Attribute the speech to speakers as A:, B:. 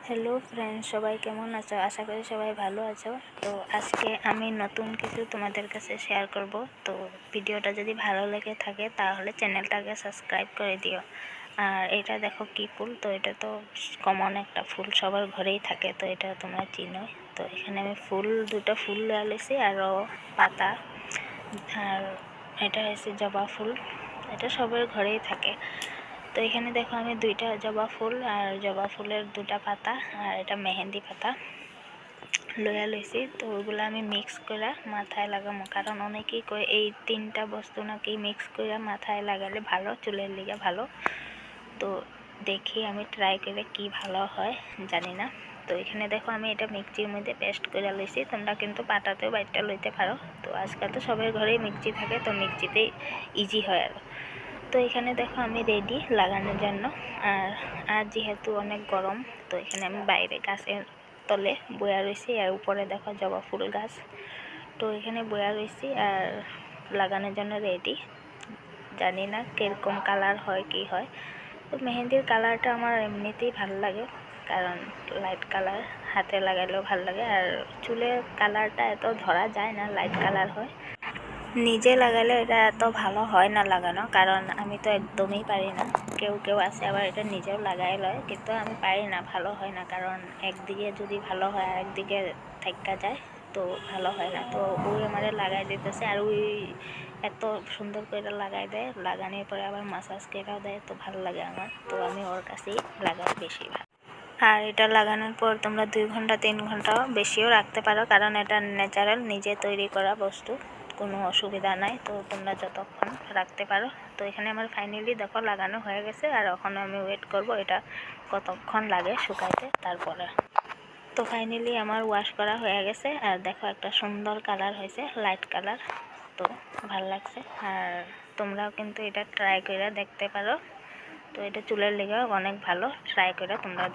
A: Hello friends, সবাই কেমন আছো? আশা করি সবাই ভালো আছো। তো আজকে আমি নতুন কিছু তোমাদের কাছে শেয়ার করব। তো ভিডিওটা যদি ভালো লেগে থাকে তাহলে চ্যানেলটাকে সাবস্ক্রাইব করে দিও। আর এটা দেখো কি ফুল, তো এটা তো কমন একটা ফুল, সবার ঘরেই থাকে, তো এটা তোমরা চিনো। তো এখানে আমি দুটো ফুল লেছি আরও পাতা। আর এটা হচ্ছে জবা ফুল, এটা সবার ঘরেই থাকে। তো এখানে দেখো আমি দুইটা জবা ফুল আর জবা ফুলের দুটা পাতা আর এটা মেহেন্দি পাতা লইছি। তো ওইগুলো আমি মিক্স করে মাথায় লাগাবো, কারণ অনেকেই কয় এই তিনটা বস্তু নাকি মিক্স করে মাথায় লাগালে ভালো, চুলের লিগে ভালো। তো দেখি আমি ট্রাই করে কি ভালো হয় জানি না। তো এখানে দেখো আমি এটা মিক্সির মধ্যে পেস্ট করে লইছি, তোমরা কিন্তু পাটাতেও বাইটটা লইতে পারো। তো আজকাল তো সবার ঘরেই মিক্সি থাকে, তো মিক্সিতেই ইজি হয় আর। তো এখানে দেখো আমি রেডি লাগানোর জন্য। আর যেহেতু অনেক গরম, তো এখানে আমি বাইরে গাছের তলে বয়া রয়েছি, আর উপরে দেখো জবা ফুল গাছ। তো এখানে বয়া রয়েছি আর লাগানোর জন্য রেডি। জানি না কীরকম কালার হয় কি হয়। তো মেহেন্দির কালারটা আমার এমনিতেই ভালো লাগে, কারণ লাইট কালার হাতে লাগালেও ভালো লাগে, আর চুলের কালারটা এত ধরা যায় না, লাইট কালার হয়। নিজে লাগালে এটা এত ভালো হয় না লাগানো, কারণ আমি তো একদমই পারি না। কেউ আছে আবার এটা নিজেও লাগাই লয়, কিন্তু আমি পারি না, ভালো হয় না। কারণ একদিকে যদি ভালো হয় আর একদিকে থাকা যায়, তো ভালো হয় না। তো ওই আমারে লাগাই দিতেছে, আর ওই এত সুন্দর করে লাগাই দেয়, লাগানোর পরে আবার মাসাজ করেও দেয়, তো ভালো লাগে আমার। তো আমি ওর কাছেই লাগাই বেশিরভাগ। আর এটা লাগানোর পর তোমরা 2 ঘন্টা 3 ঘন্টাও বেশিও রাখতে পারো, কারণ এটা ন্যাচারাল নিজে তৈরি করা বস্তু, কোনো অসুবিধা নাই। তো তোমরা যতক্ষণ রাখতে পারো। তো এখানে আমার ফাইনালি দেখো লাগানো হয়ে গেছে, আর ওখানে আমি ওয়েট করব এটা কতক্ষণ লাগে শুকাইতে তারপরে। তো ফাইনালি আমার ওয়াশ করা হয়ে গেছে, আর দেখো একটা সুন্দর কালার হয়েছে, লাইট কালার। তো ভালো লাগছে। আর তোমরাও কিন্তু এটা ট্রাই করে দেখতে পারো। তো এটা চুলের লেগে অনেক ভালো, ট্রাই করে তোমরা